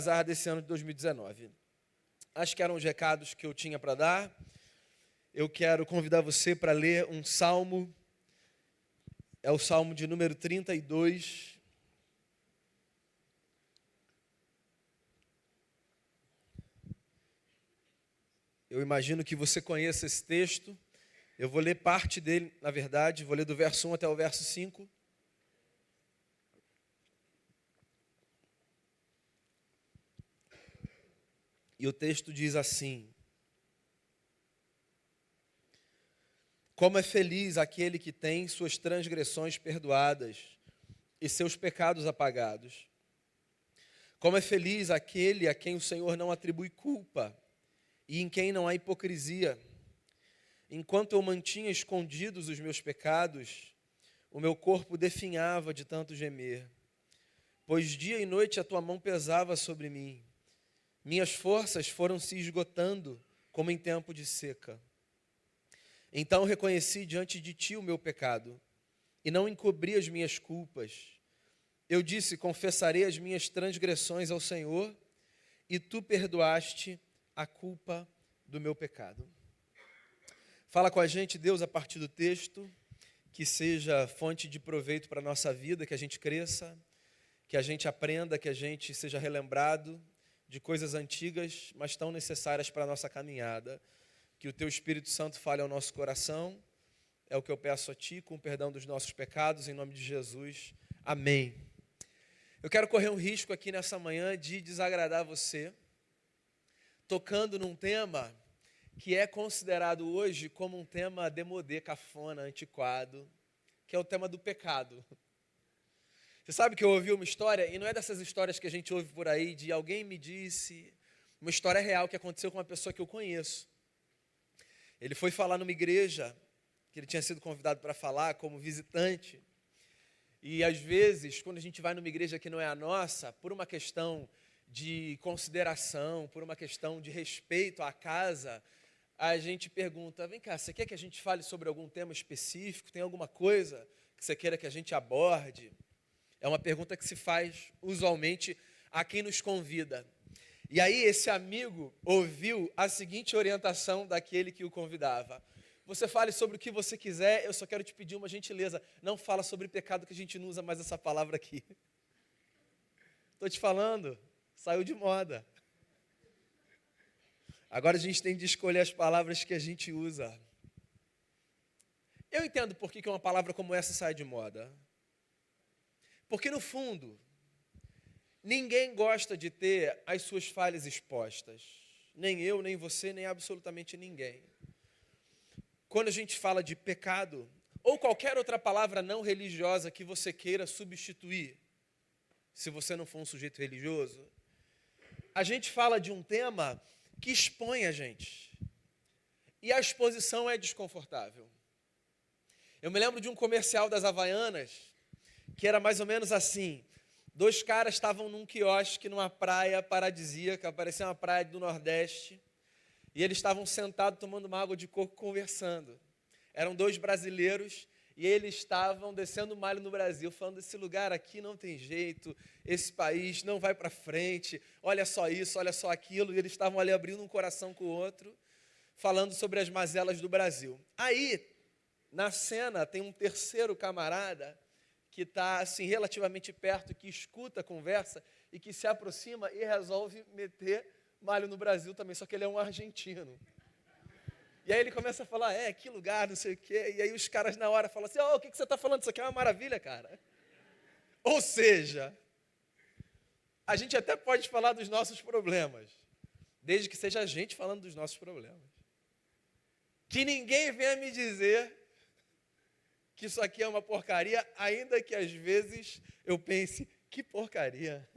Azar desse ano de 2019. Acho que eram os recados que eu tinha para dar. Eu quero convidar você para ler um salmo. É o salmo de número 32. Eu imagino que você conheça esse texto. Eu vou ler parte dele, na verdade. Vou ler do verso 1 até o verso 5. E o texto diz assim: Como é feliz aquele que tem suas transgressões perdoadas e seus pecados apagados. Como é feliz aquele a quem o Senhor não atribui culpa e em quem não há hipocrisia. Enquanto eu mantinha escondidos os meus pecados, o meu corpo definhava de tanto gemer. Pois dia e noite a tua mão pesava sobre mim. Minhas forças foram se esgotando como em tempo de seca. Então reconheci diante de ti o meu pecado e não encobri as minhas culpas. Eu disse: confessarei as minhas transgressões ao Senhor, e tu perdoaste a culpa do meu pecado. Fala com a gente, Deus, a partir do texto, que seja fonte de proveito para a nossa vida, que a gente cresça, que a gente aprenda, que a gente seja relembrado de coisas antigas, mas tão necessárias para a nossa caminhada. Que o teu Espírito Santo fale ao nosso coração. É o que eu peço a ti, com o perdão dos nossos pecados, em nome de Jesus. Amém. Eu quero correr um risco aqui nessa manhã de desagradar você, tocando num tema que é considerado hoje como um tema démodé, cafona, antiquado, que é o tema do pecado. Você sabe que eu ouvi uma história, e não é dessas histórias que a gente ouve por aí, de alguém me disse, uma história real que aconteceu com uma pessoa que eu conheço. Ele foi falar numa igreja, que ele tinha sido convidado para falar como visitante, e às vezes, quando a gente vai numa igreja que não é a nossa, por uma questão de consideração, por uma questão de respeito à casa, a gente pergunta: vem cá, você quer que a gente fale sobre algum tema específico? Tem alguma coisa que você queira que a gente aborde? É uma pergunta que se faz usualmente a quem nos convida. E aí esse amigo ouviu a seguinte orientação daquele que o convidava: você fale sobre o que você quiser, eu só quero te pedir uma gentileza, não fala sobre pecado, que a gente não usa mais essa palavra aqui. Estou te falando, saiu de moda. Agora a gente tem de escolher as palavras que a gente usa. Eu entendo por que uma palavra como essa sai de moda. Porque no fundo, ninguém gosta de ter as suas falhas expostas. Nem eu, nem você, nem absolutamente ninguém. Quando a gente fala de pecado, ou qualquer outra palavra não religiosa que você queira substituir, se você não for um sujeito religioso, a gente fala de um tema que expõe a gente. E a exposição é desconfortável. Eu me lembro de um comercial das Havaianas, que era mais ou menos assim: dois caras estavam num quiosque, numa praia paradisíaca, parecia uma praia do Nordeste, e eles estavam sentados tomando uma água de coco conversando. Eram dois brasileiros e eles estavam descendo o malho no Brasil, falando: esse lugar aqui não tem jeito, esse país não vai para frente, olha só isso, olha só aquilo. E eles estavam ali abrindo um coração com o outro, falando sobre as mazelas do Brasil. Aí, na cena, tem um terceiro camarada que está assim, relativamente perto, que escuta a conversa e que se aproxima e resolve meter malho no Brasil também, só que ele é um argentino. E aí ele começa a falar: que lugar, não sei o quê. E aí os caras na hora falam assim: o que você está falando? Isso aqui é uma maravilha, cara. Ou seja, a gente até pode falar dos nossos problemas, desde que seja a gente falando dos nossos problemas. Que ninguém venha me dizer que isso aqui é uma porcaria, ainda que às vezes eu pense: que porcaria.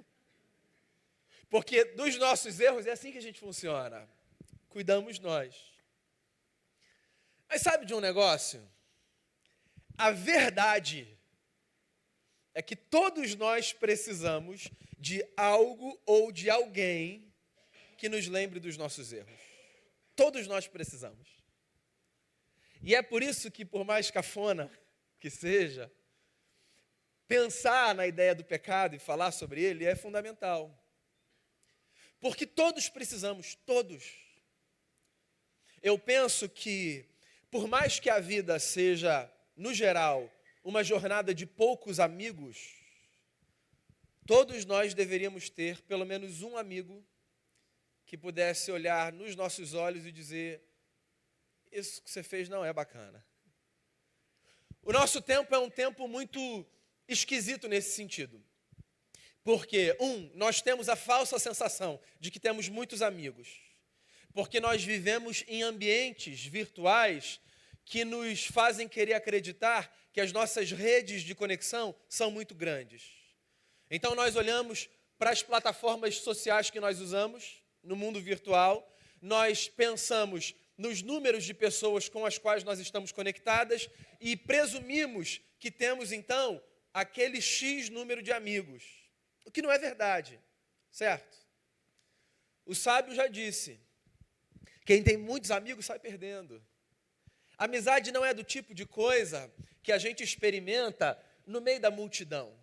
Porque dos nossos erros é assim que a gente funciona. Cuidamos nós. Mas sabe de um negócio? A verdade é que todos nós precisamos de algo ou de alguém que nos lembre dos nossos erros. Todos nós precisamos. E é por isso que, por mais cafona que seja, pensar na ideia do pecado e falar sobre ele é fundamental. Porque todos precisamos, todos. Eu penso que, por mais que a vida seja, no geral, uma jornada de poucos amigos, todos nós deveríamos ter pelo menos um amigo que pudesse olhar nos nossos olhos e dizer: isso que você fez não é bacana. O nosso tempo é um tempo muito esquisito nesse sentido. Porque, nós temos a falsa sensação de que temos muitos amigos. Porque nós vivemos em ambientes virtuais que nos fazem querer acreditar que as nossas redes de conexão são muito grandes. Então nós olhamos para as plataformas sociais que nós usamos no mundo virtual, nós pensamos nos números de pessoas com as quais nós estamos conectadas e presumimos que temos, então, aquele X número de amigos. O que não é verdade, certo? O sábio já disse: quem tem muitos amigos sai perdendo. Amizade não é do tipo de coisa que a gente experimenta no meio da multidão.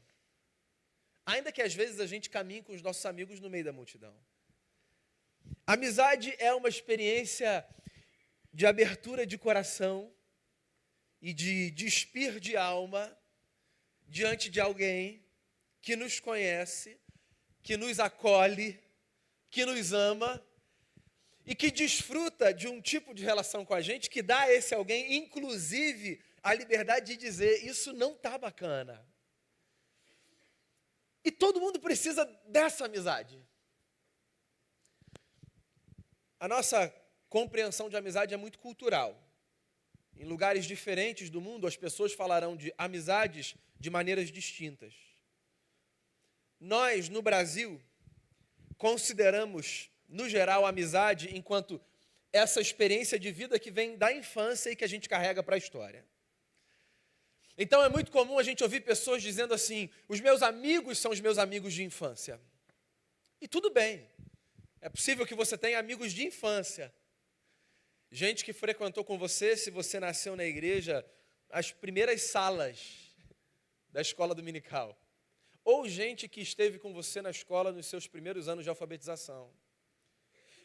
Ainda que às vezes a gente caminhe com os nossos amigos no meio da multidão. Amizade é uma experiência de abertura de coração e de despir de alma diante de alguém que nos conhece, que nos acolhe, que nos ama e que desfruta de um tipo de relação com a gente que dá a esse alguém, inclusive, a liberdade de dizer: isso não está bacana. E todo mundo precisa dessa amizade. A nossa compreensão de amizade é muito cultural. Em lugares diferentes do mundo, as pessoas falarão de amizades de maneiras distintas. Nós, no Brasil, consideramos, no geral, a amizade enquanto essa experiência de vida que vem da infância e que a gente carrega para a história. Então é muito comum a gente ouvir pessoas dizendo assim: os meus amigos são os meus amigos de infância. E tudo bem, é possível que você tenha amigos de infância. Gente que frequentou com você, se você nasceu na igreja, as primeiras salas da escola dominical. Ou gente que esteve com você na escola nos seus primeiros anos de alfabetização.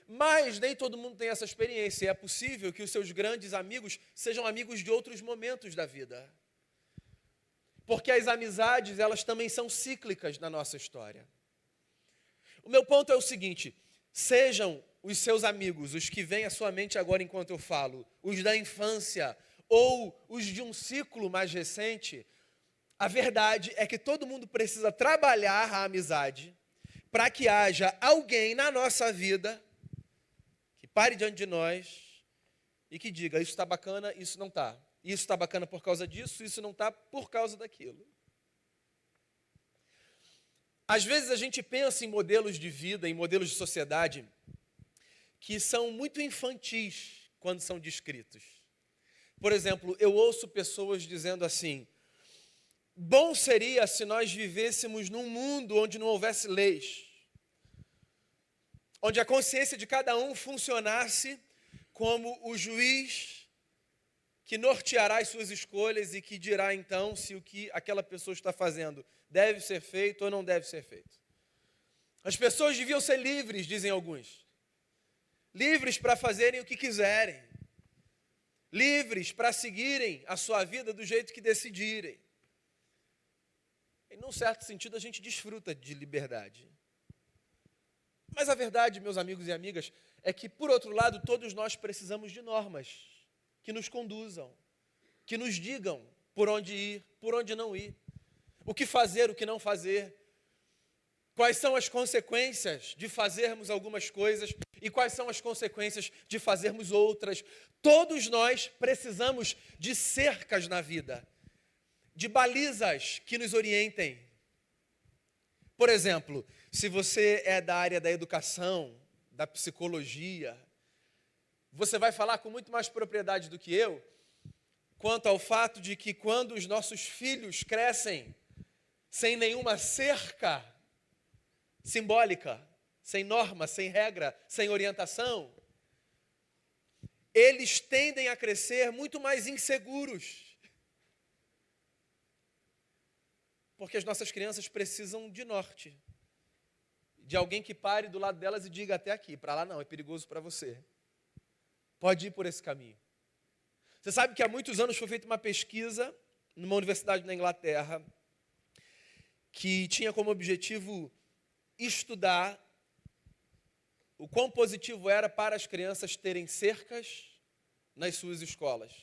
Mas nem todo mundo tem essa experiência. E é possível que os seus grandes amigos sejam amigos de outros momentos da vida. Porque as amizades, elas também são cíclicas na nossa história. O meu ponto é o seguinte: sejam os seus amigos, os que vêm à sua mente agora enquanto eu falo, os da infância ou os de um ciclo mais recente, a verdade é que todo mundo precisa trabalhar a amizade para que haja alguém na nossa vida que pare diante de nós e que diga: isso está bacana, isso não está. Isso está bacana por causa disso, isso não está por causa daquilo. Às vezes a gente pensa em modelos de vida, em modelos de sociedade, que são muito infantis quando são descritos. Por exemplo, eu ouço pessoas dizendo assim: bom seria se nós vivêssemos num mundo onde não houvesse leis, onde a consciência de cada um funcionasse como o juiz que norteará as suas escolhas e que dirá então se o que aquela pessoa está fazendo deve ser feito ou não deve ser feito. As pessoas deviam ser livres, dizem alguns. Livres para fazerem o que quiserem. Livres para seguirem a sua vida do jeito que decidirem. Em um certo sentido, a gente desfruta de liberdade. Mas a verdade, meus amigos e amigas, é que, por outro lado, todos nós precisamos de normas que nos conduzam, que nos digam por onde ir, por onde não ir, o que fazer, o que não fazer, quais são as consequências de fazermos algumas coisas e quais são as consequências de fazermos outras. Todos nós precisamos de cercas na vida, de balizas que nos orientem. Por exemplo, se você é da área da educação, da psicologia, você vai falar com muito mais propriedade do que eu quanto ao fato de que quando os nossos filhos crescem sem nenhuma cerca simbólica, sem norma, sem regra, sem orientação, eles tendem a crescer muito mais inseguros. Porque as nossas crianças precisam de norte, de alguém que pare do lado delas e diga até aqui, para lá não, é perigoso para você. Pode ir por esse caminho. Você sabe que há muitos anos foi feita uma pesquisa numa universidade na Inglaterra que tinha como objetivo estudar o quão positivo era para as crianças terem cercas nas suas escolas.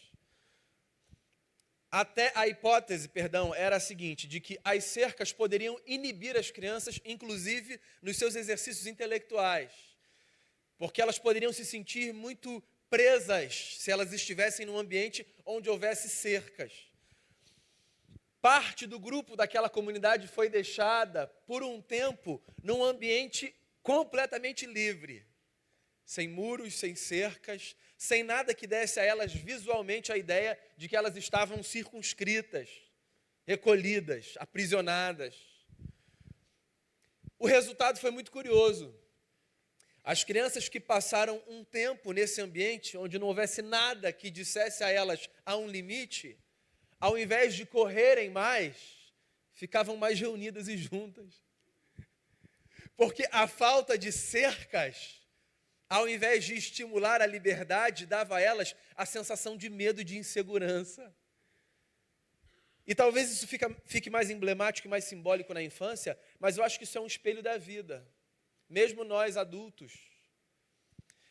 Até a hipótese, era a seguinte, de que as cercas poderiam inibir as crianças, inclusive nos seus exercícios intelectuais, porque elas poderiam se sentir muito presas se elas estivessem num ambiente onde houvesse cercas. Parte do grupo daquela comunidade foi deixada por um tempo num ambiente completamente livre, sem muros, sem cercas, sem nada que desse a elas visualmente a ideia de que elas estavam circunscritas, recolhidas, aprisionadas. O resultado foi muito curioso. As crianças que passaram um tempo nesse ambiente, onde não houvesse nada que dissesse a elas há um limite, ao invés de correrem mais, ficavam mais reunidas e juntas. Porque a falta de cercas, ao invés de estimular a liberdade, dava a elas a sensação de medo e de insegurança. E talvez isso fique mais emblemático e mais simbólico na infância, mas eu acho que isso é um espelho da vida. Mesmo nós adultos,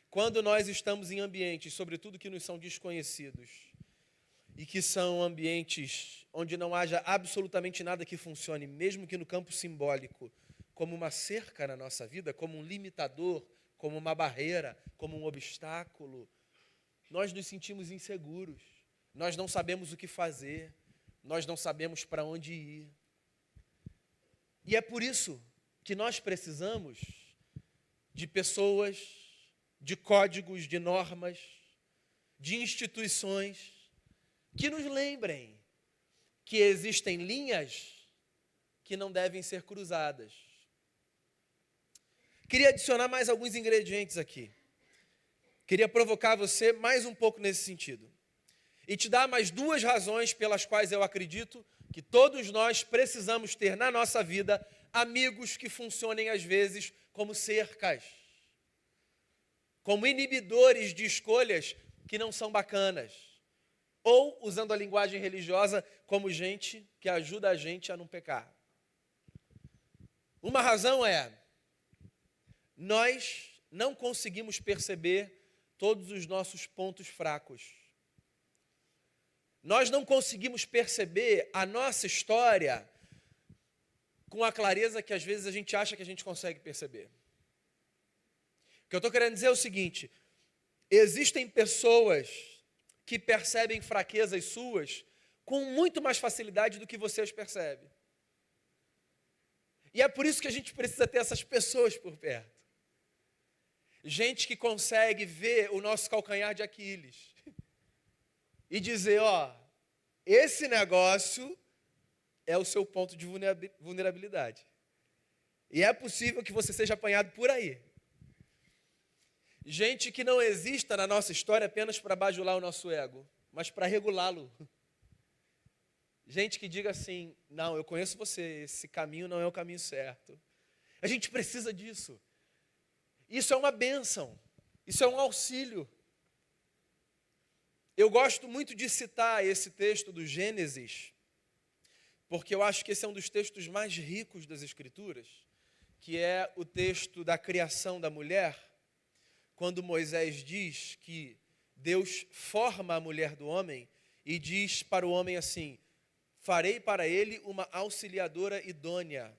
quando nós estamos em ambientes, sobretudo que nos são desconhecidos, e que são ambientes onde não haja absolutamente nada que funcione, mesmo que no campo simbólico, como uma cerca na nossa vida, como um limitador, como uma barreira, como um obstáculo, nós nos sentimos inseguros, nós não sabemos o que fazer, nós não sabemos para onde ir. E é por isso que nós precisamos de pessoas, de códigos, de normas, de instituições que nos lembrem que existem linhas que não devem ser cruzadas. Queria adicionar mais alguns ingredientes aqui. Queria provocar você mais um pouco nesse sentido. E te dar mais duas razões pelas quais eu acredito que todos nós precisamos ter na nossa vida amigos que funcionem às vezes como cercas, como inibidores de escolhas que não são bacanas, ou, usando a linguagem religiosa, como gente que ajuda a gente a não pecar. Uma razão é, nós não conseguimos perceber todos os nossos pontos fracos. Nós não conseguimos perceber a nossa história com a clareza que às vezes a gente acha que a gente consegue perceber. O que eu estou querendo dizer é o seguinte: existem pessoas que percebem fraquezas suas com muito mais facilidade do que você as percebe. E é por isso que a gente precisa ter essas pessoas por perto. Gente que consegue ver o nosso calcanhar de Aquiles e dizer, esse negócio é o seu ponto de vulnerabilidade. E é possível que você seja apanhado por aí. Gente que não exista na nossa história apenas para bajular o nosso ego, mas para regulá-lo. Gente que diga assim, não, eu conheço você, esse caminho não é o caminho certo. A gente precisa disso. Isso é uma bênção, isso é um auxílio. Eu gosto muito de citar esse texto do Gênesis, porque eu acho que esse é um dos textos mais ricos das Escrituras, que é o texto da criação da mulher, quando Moisés diz que Deus forma a mulher do homem e diz para o homem assim, farei para ele uma auxiliadora idônea.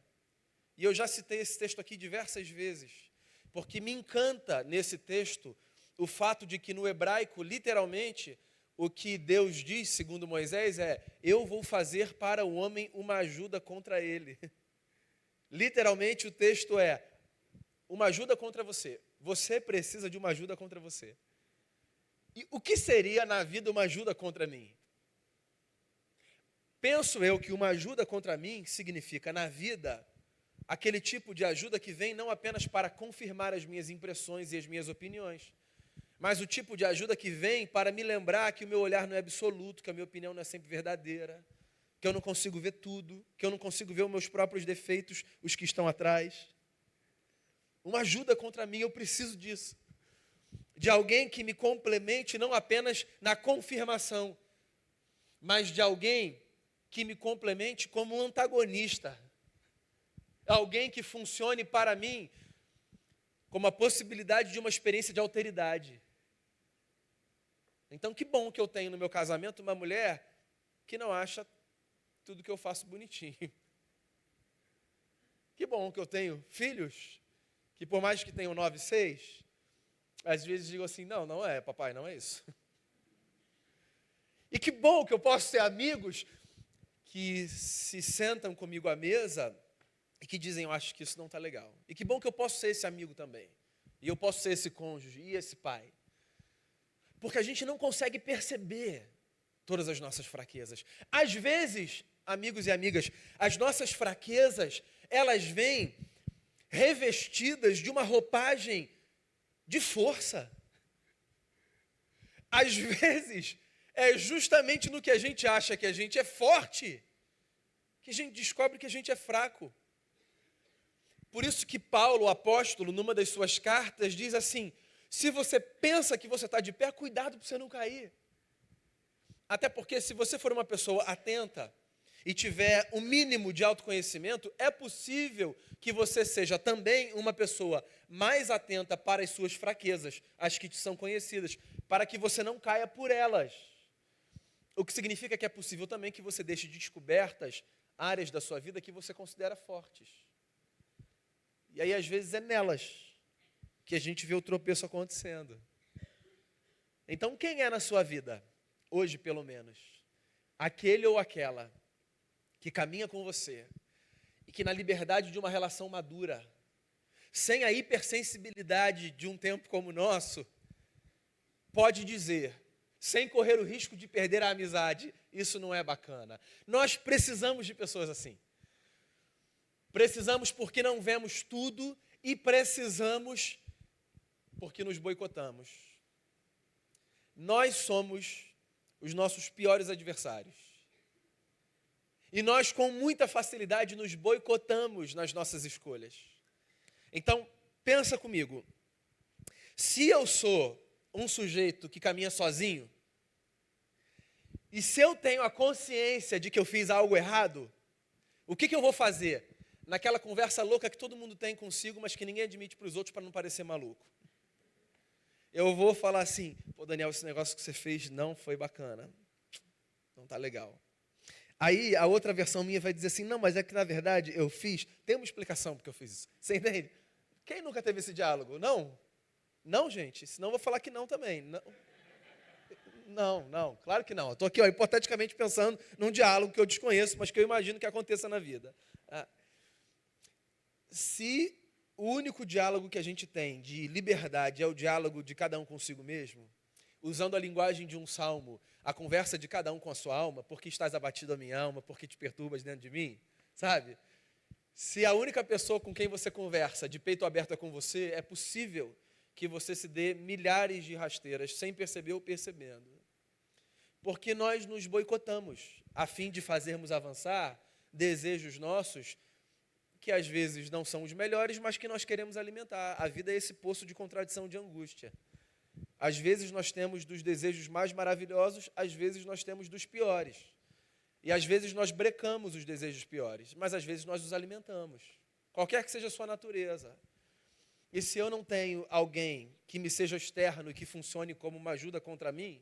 E eu já citei esse texto aqui diversas vezes, porque me encanta nesse texto o fato de que no hebraico, literalmente, o que Deus diz, segundo Moisés, é, eu vou fazer para o homem uma ajuda contra ele. Literalmente o texto é, uma ajuda contra você. Você precisa de uma ajuda contra você. E o que seria na vida uma ajuda contra mim? Penso eu que uma ajuda contra mim significa, na vida, aquele tipo de ajuda que vem não apenas para confirmar as minhas impressões e as minhas opiniões, mas o tipo de ajuda que vem para me lembrar que o meu olhar não é absoluto, que a minha opinião não é sempre verdadeira, que eu não consigo ver tudo, que eu não consigo ver os meus próprios defeitos, os que estão atrás. uma ajuda contra mim, eu preciso disso. De alguém que me complemente não apenas na confirmação, mas de alguém que me complemente como um antagonista. Alguém que funcione para mim como a possibilidade de uma experiência de alteridade. Então, que bom que eu tenho no meu casamento uma mulher que não acha tudo que eu faço bonitinho. Que bom que eu tenho filhos que, por mais que tenham 9 e 6, às vezes digo assim, não é, papai, não é isso. E que bom que eu posso ter amigos que se sentam comigo à mesa e que dizem, eu acho que isso não está legal. E que bom que eu posso ser esse amigo também. E eu posso ser esse cônjuge e esse pai. Porque a gente não consegue perceber todas as nossas fraquezas. Às vezes, amigos e amigas, as nossas fraquezas, elas vêm revestidas de uma roupagem de força. Às vezes, é justamente no que a gente acha que a gente é forte, que a gente descobre que a gente é fraco. Por isso que Paulo, o apóstolo, numa das suas cartas, diz assim, se você pensa que você está de pé, cuidado para você não cair. Até porque se você for uma pessoa atenta e tiver um mínimo de autoconhecimento, é possível que você seja também uma pessoa mais atenta para as suas fraquezas, as que te são conhecidas, para que você não caia por elas. O que significa que é possível também que você deixe descobertas áreas da sua vida que você considera fortes. E aí, às vezes, é nelas que a gente vê o tropeço acontecendo. Então, quem é na sua vida, hoje pelo menos, aquele ou aquela que caminha com você e que na liberdade de uma relação madura, sem a hipersensibilidade de um tempo como o nosso, pode dizer, sem correr o risco de perder a amizade, isso não é bacana. Nós precisamos de pessoas assim. Precisamos porque não vemos tudo e precisamos porque nos boicotamos. Nós somos os nossos piores adversários. E nós, com muita facilidade, nos boicotamos nas nossas escolhas. Então, pensa comigo. Se eu sou um sujeito que caminha sozinho, e se eu tenho a consciência de que eu fiz algo errado, o que eu vou fazer? Naquela conversa louca que todo mundo tem consigo, mas que ninguém admite para os outros para não parecer maluco. Eu vou falar assim, pô, Daniel, esse negócio que você fez não foi bacana. Não está legal. Aí a outra versão minha vai dizer assim, não, mas é que na verdade eu fiz, tem uma explicação porque eu fiz isso. Você entende? Quem nunca teve esse diálogo? Não? Não, gente, senão eu vou falar que não também. Não, claro que não. Eu estou aqui, hipoteticamente pensando num diálogo que eu desconheço, mas que eu imagino que aconteça na vida. Se o único diálogo que a gente tem de liberdade é o diálogo de cada um consigo mesmo, usando a linguagem de um salmo, a conversa de cada um com a sua alma, porque estás abatido a minha alma, porque te perturbas dentro de mim, sabe? Se a única pessoa com quem você conversa de peito aberto é com você, é possível que você se dê milhares de rasteiras, sem perceber ou percebendo. Porque nós nos boicotamos, a fim de fazermos avançar desejos nossos, que às vezes não são os melhores, mas que nós queremos alimentar. A vida é esse poço de contradição, de angústia. Às vezes nós temos dos desejos mais maravilhosos, às vezes nós temos dos piores. E às vezes nós brecamos os desejos piores, mas às vezes nós os alimentamos. Qualquer que seja a sua natureza. E se eu não tenho alguém que me seja externo e que funcione como uma ajuda contra mim,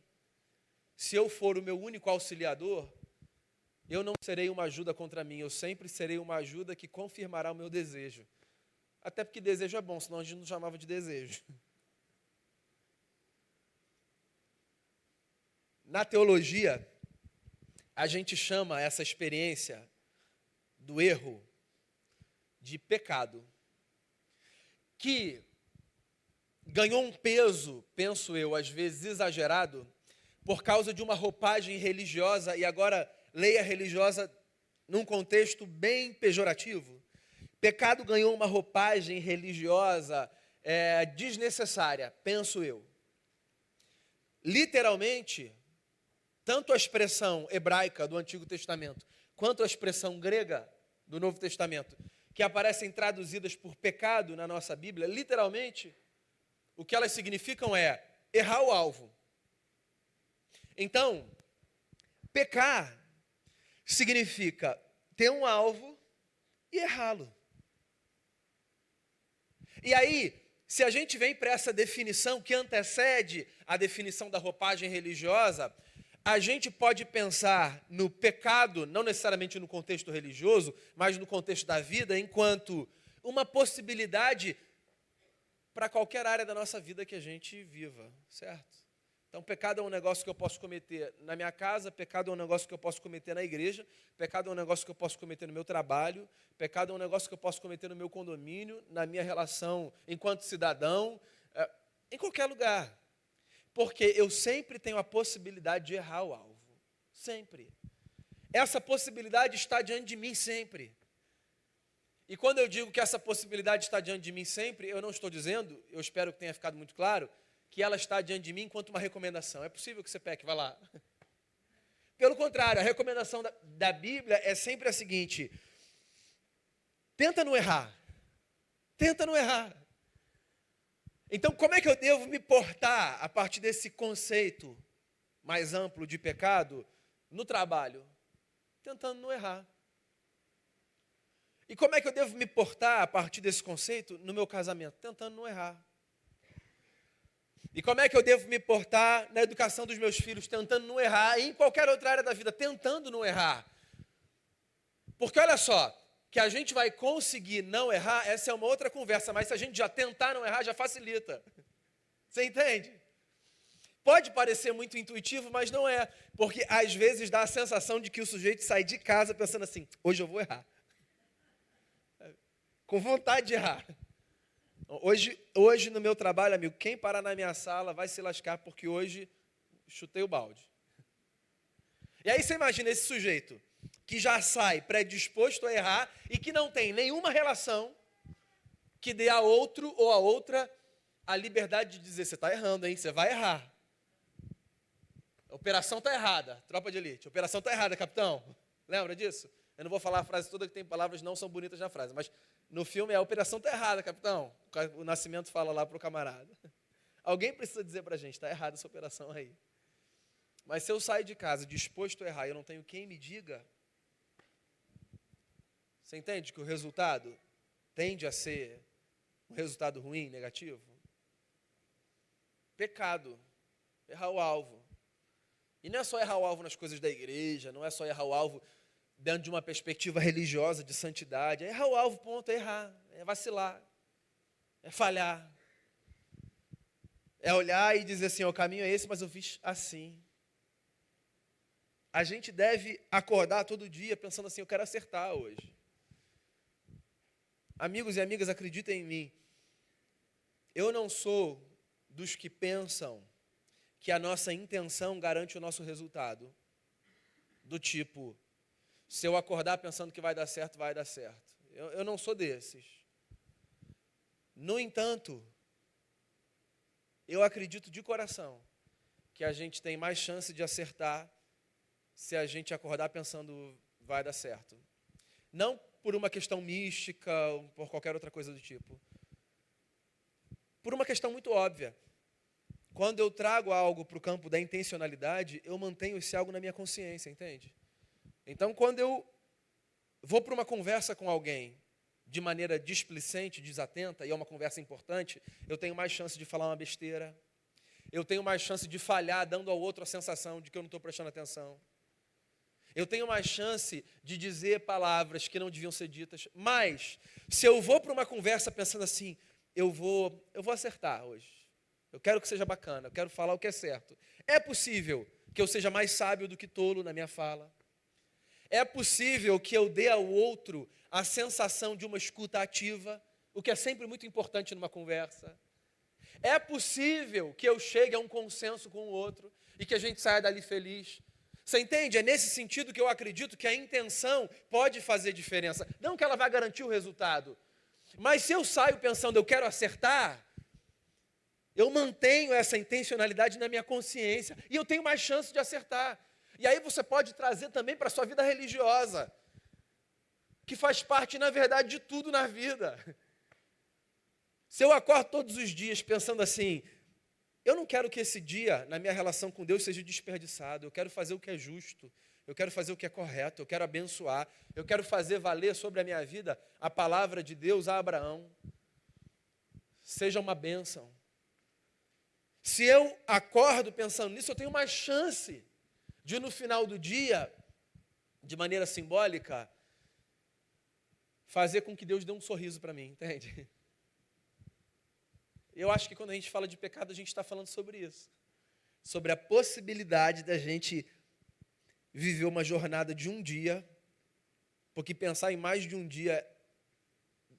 se eu for o meu único auxiliador, eu não serei uma ajuda contra mim, eu sempre serei uma ajuda que confirmará o meu desejo. Até porque desejo é bom, senão a gente não chamava de desejo. Na teologia, a gente chama essa experiência do erro de pecado, que ganhou um peso, penso eu, às vezes exagerado, por causa de uma roupagem religiosa, e agora leia religiosa num contexto bem pejorativo. Pecado ganhou uma roupagem religiosa desnecessária, penso eu. Literalmente, tanto a expressão hebraica do Antigo Testamento, quanto a expressão grega do Novo Testamento, que aparecem traduzidas por pecado na nossa Bíblia, literalmente, o que elas significam é errar o alvo. Então, pecar significa ter um alvo e errá-lo. E aí, se a gente vem para essa definição que antecede a definição da roupagem religiosa, a gente pode pensar no pecado, não necessariamente no contexto religioso, mas no contexto da vida, enquanto uma possibilidade para qualquer área da nossa vida que a gente viva, certo? Então, pecado é um negócio que eu posso cometer na minha casa, pecado é um negócio que eu posso cometer na igreja, pecado é um negócio que eu posso cometer no meu trabalho, pecado é um negócio que eu posso cometer no meu condomínio, na minha relação enquanto cidadão, em qualquer lugar. Porque eu sempre tenho a possibilidade de errar o alvo. Sempre. Essa possibilidade está diante de mim sempre. E quando eu digo que essa possibilidade está diante de mim sempre, eu não estou dizendo, eu espero que tenha ficado muito claro, que ela está diante de mim enquanto uma recomendação. É possível que você peque, vá lá. Pelo contrário, a recomendação da Bíblia é sempre a seguinte: tenta não errar. Tenta não errar. Então, como é que eu devo me portar a partir desse conceito mais amplo de pecado no trabalho? Tentando não errar. E como é que eu devo me portar a partir desse conceito no meu casamento? Tentando não errar. E como é que eu devo me portar na educação dos meus filhos? Tentando não errar. E em qualquer outra área da vida, tentando não errar. Porque olha só, que a gente vai conseguir não errar, essa é uma outra conversa, mas se a gente já tentar não errar, já facilita. Você entende? Pode parecer muito intuitivo, mas não é. Porque às vezes dá a sensação de que o sujeito sai de casa pensando assim: hoje eu vou errar. Com vontade de errar. Hoje no meu trabalho, amigo, quem parar na minha sala vai se lascar, porque hoje chutei o balde. E aí você imagina esse sujeito que já sai predisposto a errar e que não tem nenhuma relação que dê a outro ou a outra a liberdade de dizer: você está errando, hein? Você vai errar. A operação está errada, tropa de elite. A operação está errada, capitão. Lembra disso? Eu não vou falar a frase toda, que tem palavras que não são bonitas na frase, mas no filme a operação está errada, capitão. O Nascimento fala lá para o camarada. Alguém precisa dizer para a gente: está errada essa operação aí. Mas se eu saio de casa disposto a errar e eu não tenho quem me diga, você entende que o resultado tende a ser um resultado ruim, negativo? Pecado, errar o alvo. E não é só errar o alvo nas coisas da igreja, não é só errar o alvo dentro de uma perspectiva religiosa de santidade. É errar o alvo, ponto, é errar, é vacilar, é falhar. É olhar e dizer assim: o caminho é esse, mas eu fiz assim. A gente deve acordar todo dia pensando assim: eu quero acertar hoje. Amigos e amigas, acreditem em mim. Eu não sou dos que pensam que a nossa intenção garante o nosso resultado. Do tipo, se eu acordar pensando que vai dar certo, vai dar certo. Eu não sou desses. No entanto, eu acredito de coração que a gente tem mais chance de acertar se a gente acordar pensando vai dar certo. Não por uma questão mística, ou por qualquer outra coisa do tipo. Por uma questão muito óbvia. Quando eu trago algo para o campo da intencionalidade, eu mantenho esse algo na minha consciência, entende? Então, quando eu vou para uma conversa com alguém de maneira displicente, desatenta, e é uma conversa importante, eu tenho mais chance de falar uma besteira, eu tenho mais chance de falhar, dando ao outro a sensação de que eu não estou prestando atenção. Eu tenho mais chance de dizer palavras que não deviam ser ditas. Mas, se eu vou para uma conversa pensando assim: eu vou acertar hoje, eu quero que seja bacana, eu quero falar o que é certo. É possível que eu seja mais sábio do que tolo na minha fala. É possível que eu dê ao outro a sensação de uma escuta ativa, o que é sempre muito importante numa conversa. É possível que eu chegue a um consenso com o outro e que a gente saia dali feliz. Você entende? É nesse sentido que eu acredito que a intenção pode fazer diferença. Não que ela vá garantir o resultado, mas se eu saio pensando eu quero acertar, eu mantenho essa intencionalidade na minha consciência e eu tenho mais chance de acertar. E aí você pode trazer também para a sua vida religiosa. que faz parte, na verdade, de tudo na vida. Se eu acordo todos os dias pensando assim, eu não quero que esse dia, na minha relação com Deus, seja desperdiçado. Eu quero fazer o que é justo. Eu quero fazer o que é correto. Eu quero abençoar. Eu quero fazer valer sobre a minha vida a palavra de Deus a Abraão. Seja uma bênção. Se eu acordo pensando nisso, eu tenho mais chance de, no final do dia, de maneira simbólica, fazer com que Deus dê um sorriso para mim, entende? Eu acho que quando a gente fala de pecado, a gente está falando sobre isso. Sobre a possibilidade da gente viver uma jornada de um dia, porque pensar em mais de um dia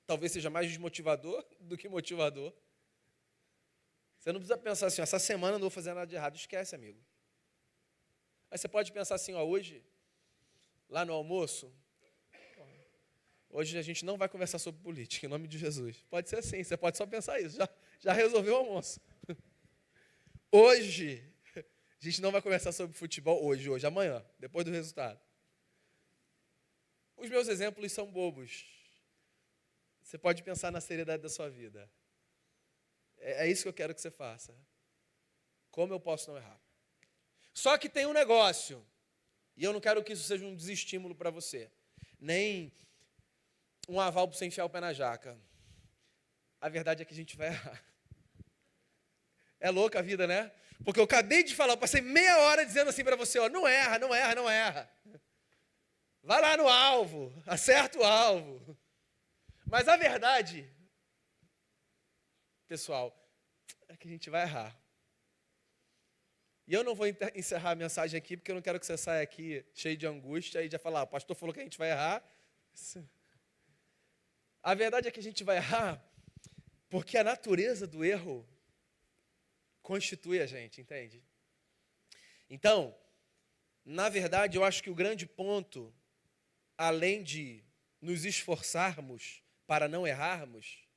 talvez seja mais desmotivador do que motivador. Você não precisa pensar assim, essa semana eu não vou fazer nada de errado. Esquece, amigo. Aí você pode pensar assim, hoje, lá no almoço, hoje a gente não vai conversar sobre política, em nome de Jesus. Pode ser assim, você pode só pensar isso, já resolveu o almoço. Hoje, a gente não vai conversar sobre futebol hoje, amanhã, depois do resultado. Os meus exemplos são bobos. Você pode pensar na seriedade da sua vida. É isso que eu quero que você faça. Como eu posso não errar? Só que tem um negócio, e eu não quero que isso seja um desestímulo para você, nem um aval para você enfiar o pé na jaca. A verdade é que a gente vai errar. É louca a vida, né? Porque eu acabei de falar, eu passei meia hora dizendo assim para você, não erra, não erra, não erra. Vai lá no alvo, acerta o alvo. Mas a verdade, pessoal, é que a gente vai errar. E eu não vou encerrar a mensagem aqui, porque eu não quero que você saia aqui cheio de angústia e já falar, o pastor falou que a gente vai errar. A verdade é que a gente vai errar porque a natureza do erro constitui a gente, entende? Então, na verdade, eu acho que o grande ponto, além de nos esforçarmos para não errarmos,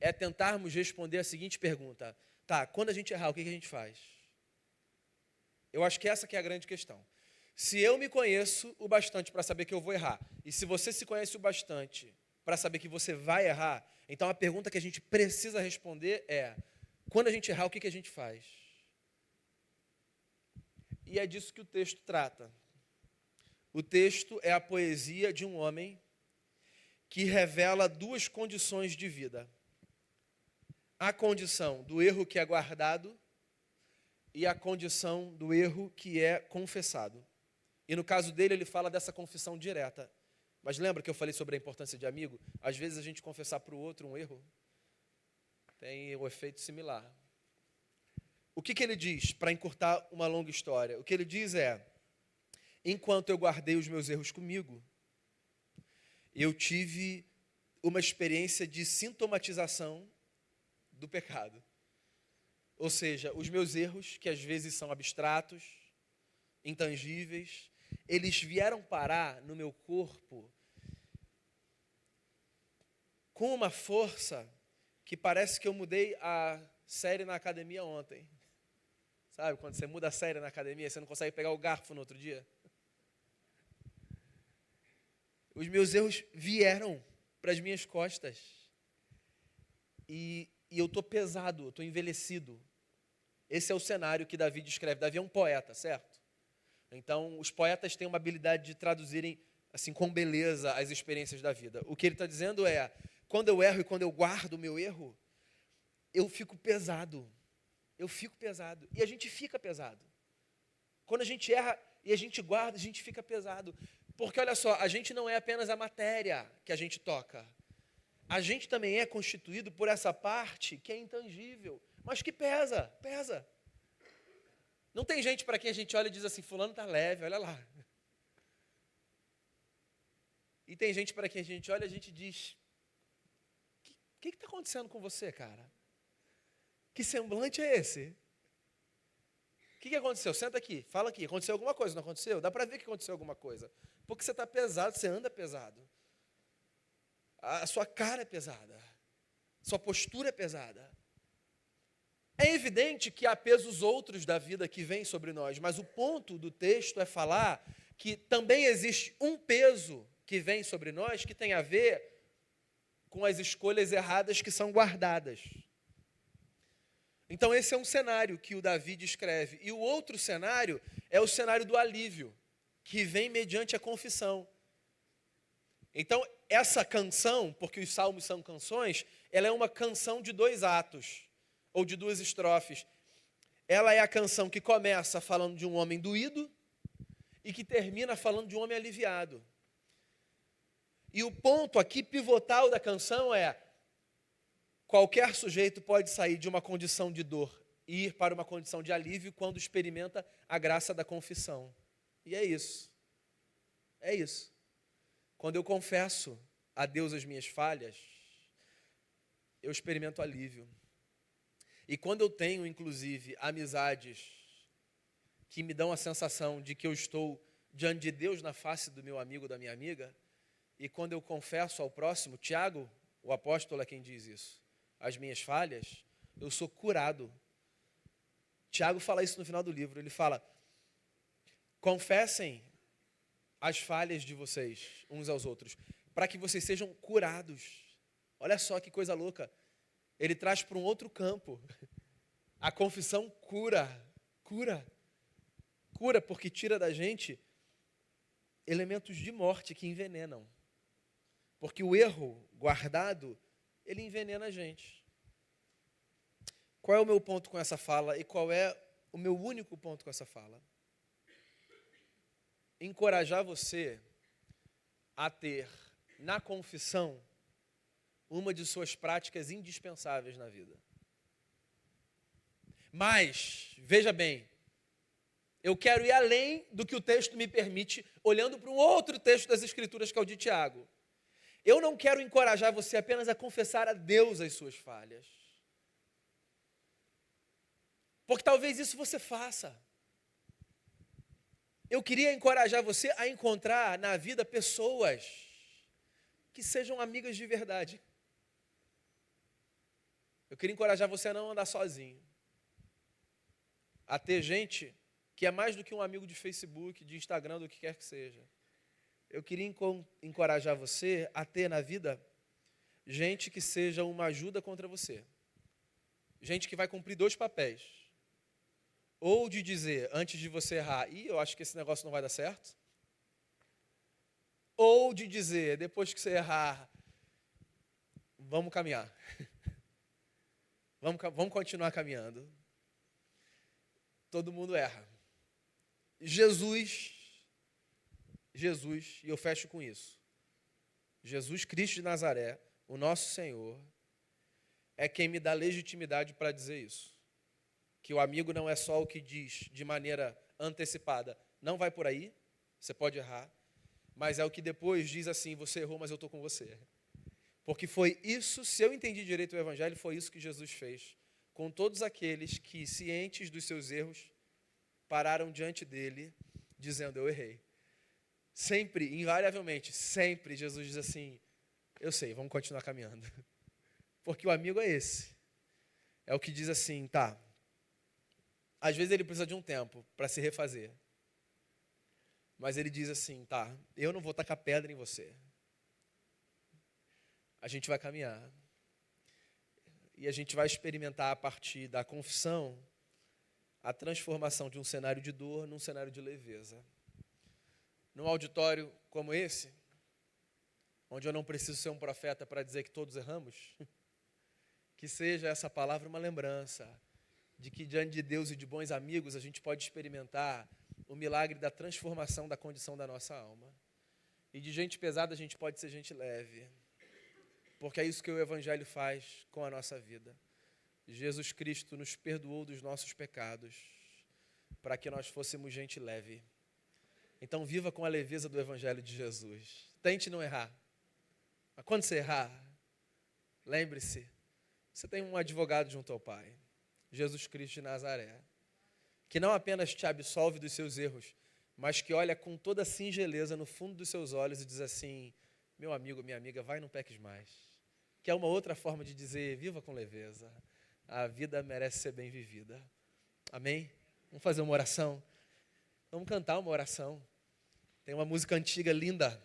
é tentarmos responder a seguinte pergunta. Tá, quando a gente errar, o que a gente faz? Eu acho que essa que é a grande questão. Se eu me conheço o bastante para saber que eu vou errar, e se você se conhece o bastante para saber que você vai errar, então a pergunta que a gente precisa responder é, quando a gente errar, o que a gente faz? E é disso que o texto trata. O texto é a poesia de um homem que revela duas condições de vida. A condição do erro que é guardado e a condição do erro que é confessado. E no caso dele, ele fala dessa confissão direta. Mas lembra que eu falei sobre a importância de amigo? Às vezes a gente confessar para o outro um erro tem um efeito similar. O que ele diz, para encurtar uma longa história? O que ele diz é, enquanto eu guardei os meus erros comigo, eu tive uma experiência de sintomatização do pecado. Ou seja, os meus erros, que às vezes são abstratos, intangíveis, eles vieram parar no meu corpo com uma força que parece que eu mudei a série na academia ontem. Sabe, quando você muda a série na academia, você não consegue pegar o garfo no outro dia? Os meus erros vieram para as minhas costas. E eu estou pesado, eu estou envelhecido. Esse é o cenário que Davi descreve. Davi é um poeta, certo? Então, os poetas têm uma habilidade de traduzirem assim, com beleza as experiências da vida. O que ele está dizendo é, quando eu erro e quando eu guardo o meu erro, eu fico pesado. Eu fico pesado. E a gente fica pesado. Quando a gente erra e a gente guarda, a gente fica pesado. Porque, olha só, a gente não é apenas a matéria que a gente toca. A gente também é constituído por essa parte que é intangível, mas que pesa. Não tem gente para quem a gente olha e diz assim, fulano está leve, olha lá. E tem gente para quem a gente olha e a gente diz, o que está acontecendo com você, cara? Que semblante é esse? O que aconteceu? Senta aqui, fala aqui. Aconteceu alguma coisa, não aconteceu? Dá para ver que aconteceu alguma coisa. Porque você está pesado, você anda pesado. A sua cara é pesada. Sua postura é pesada. É evidente que há pesos outros da vida que vêm sobre nós, mas o ponto do texto é falar que também existe um peso que vem sobre nós que tem a ver com as escolhas erradas que são guardadas. Então esse é um cenário que o Davi descreve. E o outro cenário é o cenário do alívio, que vem mediante a confissão. Então essa canção, porque os salmos são canções, ela é uma canção de 2 atos, ou de 2 estrofes. Ela é a canção que começa falando de um homem doído e que termina falando de um homem aliviado. E o ponto aqui pivotal da canção é: qualquer sujeito pode sair de uma condição de dor e ir para uma condição de alívio quando experimenta a graça da confissão. E é isso. É isso. Quando eu confesso a Deus as minhas falhas, eu experimento alívio. E quando eu tenho, inclusive, amizades que me dão a sensação de que eu estou diante de Deus na face do meu amigo, da minha amiga, e quando eu confesso ao próximo, Tiago, o apóstolo, é quem diz isso, as minhas falhas, eu sou curado. Tiago fala isso no final do livro, ele fala: confessem as falhas de vocês uns aos outros, para que vocês sejam curados. Olha só que coisa louca. Ele traz para um outro campo. A confissão cura, porque tira da gente elementos de morte que envenenam. Porque o erro guardado, ele envenena a gente. Qual é o meu ponto com essa fala e qual é o meu único ponto com essa fala? Encorajar você a ter na confissão uma de suas práticas indispensáveis na vida. Mas, veja bem, eu quero ir além do que o texto me permite, olhando para um outro texto das Escrituras, que é o de Tiago. Eu não quero encorajar você apenas a confessar a Deus as suas falhas. Porque talvez isso você faça. Eu queria encorajar você a encontrar na vida pessoas que sejam amigas de verdade. Eu queria encorajar você a não andar sozinho. A ter gente que é mais do que um amigo de Facebook, de Instagram, do que quer que seja. Eu queria encorajar você a ter na vida gente que seja uma ajuda contra você. Gente que vai cumprir 2 papéis. Ou de dizer, antes de você errar, eu acho que esse negócio não vai dar certo. Ou de dizer, depois que você errar, vamos caminhar. Vamos continuar caminhando. Todo mundo erra. Jesus, e eu fecho com isso. Jesus Cristo de Nazaré, o nosso Senhor, é quem me dá legitimidade para dizer isso. Que o amigo não é só o que diz de maneira antecipada, não vai por aí, você pode errar, mas é o que depois diz assim: você errou, mas eu estou com você. Porque foi isso, se eu entendi direito o Evangelho, foi isso que Jesus fez com todos aqueles que, cientes dos seus erros, pararam diante dele, dizendo: eu errei. Sempre, invariavelmente, sempre Jesus diz assim: eu sei, vamos continuar caminhando. Porque o amigo é esse. É o que diz assim: tá, às vezes ele precisa de um tempo para se refazer. Mas ele diz assim: tá, eu não vou tacar pedra em você. A gente vai caminhar. E a gente vai experimentar a partir da confissão a transformação de um cenário de dor num cenário de leveza. Num auditório como esse, onde eu não preciso ser um profeta para dizer que todos erramos, que seja essa palavra uma lembrança de que diante de Deus e de bons amigos a gente pode experimentar o milagre da transformação da condição da nossa alma. E de gente pesada a gente pode ser gente leve. Porque é isso que o Evangelho faz com a nossa vida. Jesus Cristo nos perdoou dos nossos pecados, para que nós fôssemos gente leve. Então viva com a leveza do Evangelho de Jesus. Tente não errar. Mas quando você errar, lembre-se, você tem um advogado junto ao Pai, Jesus Cristo de Nazaré, que não apenas te absolve dos seus erros, mas que olha com toda a singeleza no fundo dos seus olhos e diz assim: meu amigo, minha amiga, vai, não peques mais. Que é uma outra forma de dizer: viva com leveza. A vida merece ser bem vivida. Amém? Vamos fazer uma oração? Vamos cantar uma oração. Tem uma música antiga linda